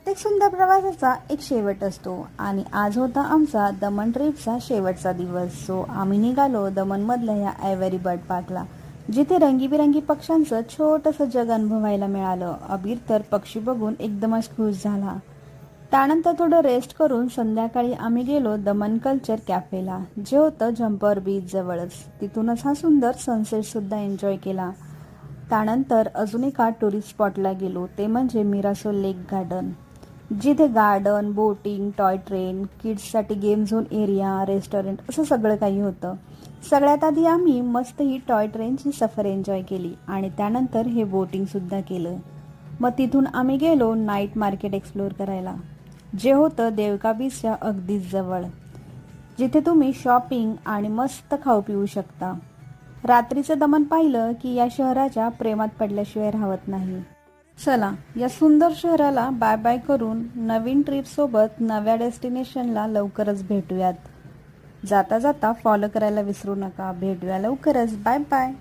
प्रत्येक सुंदर प्रवासाचा एक शेवट असतो आणि आज होता आमचा दमण ट्रिपचा शेवटचा दिवस. सो आम्ही निघालो दमणमधल्या या आयव्हरी बर्ड पार्कला, जिथे रंगीबिरंगी पक्ष्यांचं छोटंसं जग अनुभवायला मिळालं. अबीर तर पक्षी बघून एकदमच खुश झाला. त्यानंतर थोडं रेस्ट करून संध्याकाळी आम्ही गेलो दमण कल्चर कॅफेला, जे होतं जंपर बीच जवळच. तिथूनच हा सुंदर सनसेट सुद्धा एन्जॉय केला. त्यानंतर अजून एका टुरिस्ट स्पॉटला गेलो, ते म्हणजे मिरासोल लेक गार्डन, जिथे गार्डन, बोटिंग, टॉय ट्रेन, किड्ससाठी गेम झोन एरिया, रेस्टॉरंट असं सगळं काही होतं. सगळ्यात आधी आम्ही मस्त ही टॉय ट्रेनची सफर एन्जॉय केली आणि त्यानंतर हे बोटिंगसुद्धा केलं. मग तिथून आम्ही गेलो नाईट मार्केट एक्सप्लोअर करायला, जे होतं देवका बीचच्या अगदीच जवळ, जिथे तुम्ही शॉपिंग आणि मस्त खाऊ पिऊ शकता. रात्रीचं दमन पाहिलं की या शहराच्या प्रेमात पडल्याशिवाय राहत नाही. चला, या सुंदर शहराला बाय बाय करून नवीन ट्रिपसोबत नव्या डेस्टिनेशनला लवकरच भेटूयात. जाता जाता फॉलो करायला विसरू नका. भेटूया लवकरच. Bye bye.